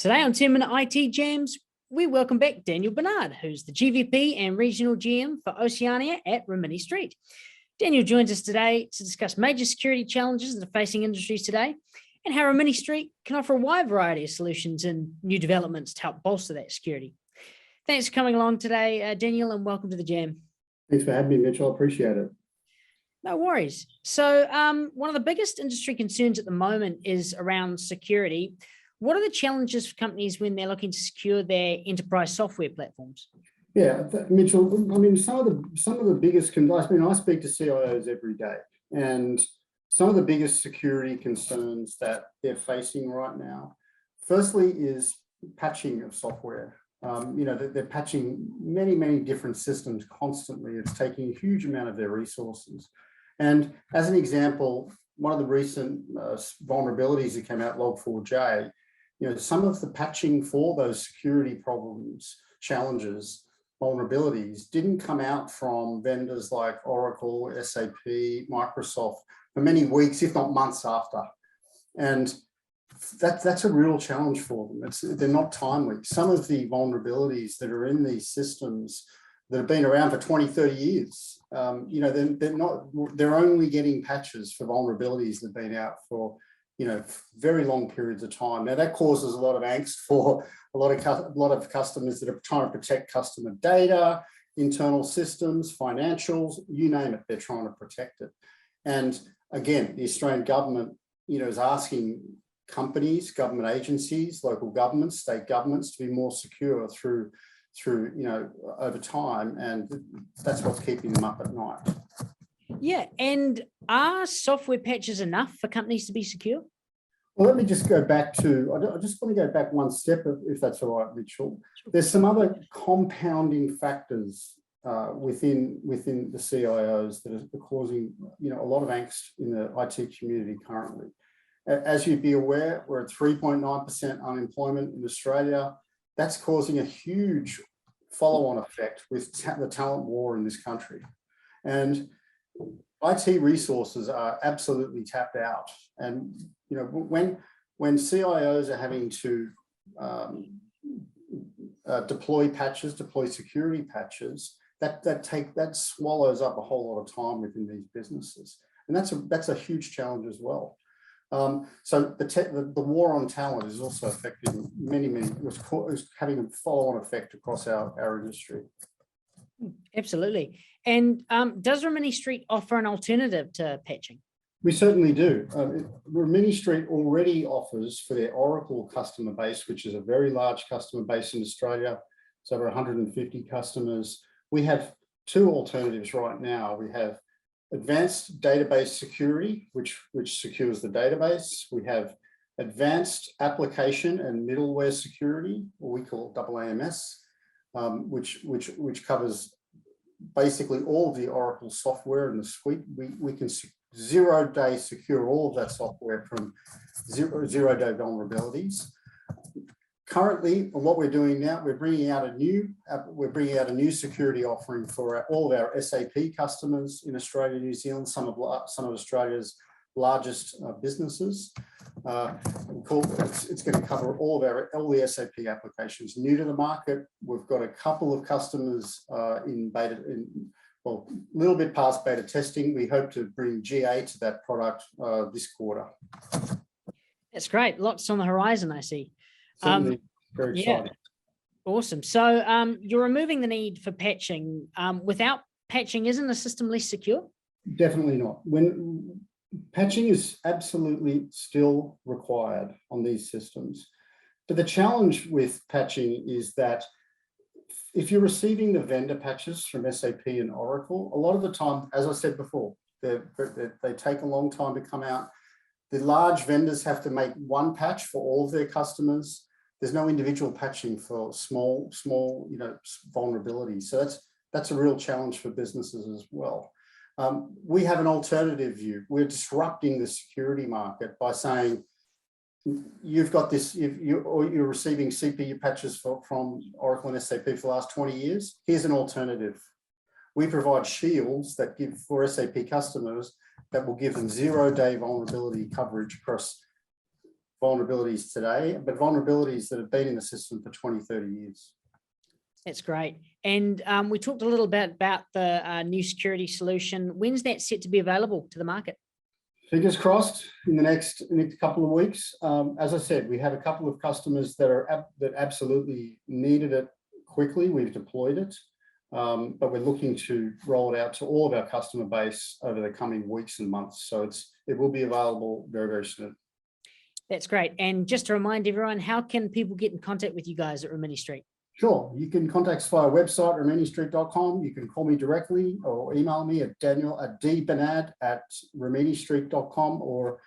Today on 10-Minute IT Jams, we welcome back Daniel Benad, who's the GVP and Regional GM for Oceania at Rimini Street. Daniel joins us today to discuss major security challenges that are facing industries today and how Rimini Street can offer a wide variety of solutions and new developments to help bolster that security. Thanks for coming along today, Daniel, and welcome to the Jam. Thanks for having me, Mitchell. I appreciate it. No worries. So one of the biggest industry concerns at the moment is around security. What are the challenges for companies when they're looking to secure their enterprise software platforms? Yeah, Mitchell, I mean, some of the biggest, I speak to CIOs every day, and some of the biggest security concerns that they're facing right now, firstly, is patching of software. They're patching many different systems constantly. It's taking a huge amount of their resources. And as an example, one of the recent vulnerabilities that came out, Log4j, some of the patching for those security problems, challenges, vulnerabilities didn't come out from vendors like Oracle, SAP, Microsoft for many weeks, if not months after. And that's a real challenge for them. They're not timely. Some of the vulnerabilities that are in these systems that have been around for 20, 30 years, they're only getting patches for vulnerabilities that have been out for very long periods of time. Now that causes a lot of angst for a lot of customers that are trying to protect customer data, internal systems, financials, you name it, they're trying to protect it. And again, the Australian government, is asking companies, government agencies, local governments, state governments to be more secure through over time, and that's what's keeping them up at night. Yeah, and are software patches enough for companies to be secure? Well, let me just go back to, I just want to go back one step, if that's all right, Mitchell. There's some other compounding factors within the CIOs that are causing, a lot of angst in the IT community currently. As you'd be aware, we're at 3.9% unemployment in Australia. That's causing a huge follow-on effect with the talent war in this country. And IT resources are absolutely tapped out. And when CIOs are having to deploy security patches, that swallows up a whole lot of time within these businesses, and that's a huge challenge as well. So the war on talent is also affecting it's having a follow-on effect across our industry. Absolutely. And does Rimini Street offer an alternative to patching? We certainly do. Rimini Street already offers for their Oracle customer base, which is a very large customer base in Australia. It's over 150 customers. We have two alternatives right now. We have advanced database security, which secures the database. We have advanced application and middleware security, or we call it AAMS, which covers basically all of the Oracle software in the suite. We can zero-day secure all of that software from zero-day vulnerabilities. Currently, what we're doing now, we're bringing out a new security offering for all of our SAP customers in Australia, New Zealand, some of Australia's largest businesses. It's going to cover all the SAP applications new to the market. We've got a couple of customers in beta, a little bit past beta testing. We hope to bring GA to that product this quarter. That's great. Lots on the horizon, I see. Certainly very exciting. Yeah. Awesome. So you're removing the need for patching. Without patching, isn't the system less secure? Definitely not. Patching is absolutely still required on these systems. But the challenge with patching is that if you're receiving the vendor patches from SAP and Oracle, a lot of the time, as I said before, they take a long time to come out. The large vendors have to make one patch for all of their customers. There's no individual patching for small vulnerabilities. So that's a real challenge for businesses as well. We have an alternative view. We're disrupting the security market by saying, you've got this, you're receiving CPU patches from Oracle and SAP for the last 20 years. Here's an alternative. We provide shields that give for SAP customers that will give them zero-day vulnerability coverage across vulnerabilities today, but vulnerabilities that have been in the system for 20, 30 years. That's great. And we talked a little bit about the new security solution. When's that set to be available to the market? Fingers crossed in the next couple of weeks. As I said, we have a couple of customers that absolutely needed it quickly. We've deployed it, but we're looking to roll it out to all of our customer base over the coming weeks and months. So it will be available very, very soon. That's great. And just to remind everyone, how can people get in contact with you guys at Rimini Street? Sure. You can contact us via our website, riministreet.com. You can call me directly or email me at daniel@dbenad@riministreet.com, or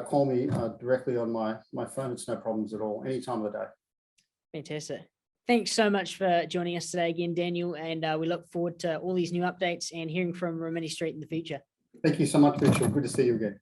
call me directly on my phone. It's no problems at all, any time of the day. Fantastic. Thanks so much for joining us today again, Daniel. And we look forward to all these new updates and hearing from Rimini Street in the future. Thank you so much, Mitchell. Good to see you again.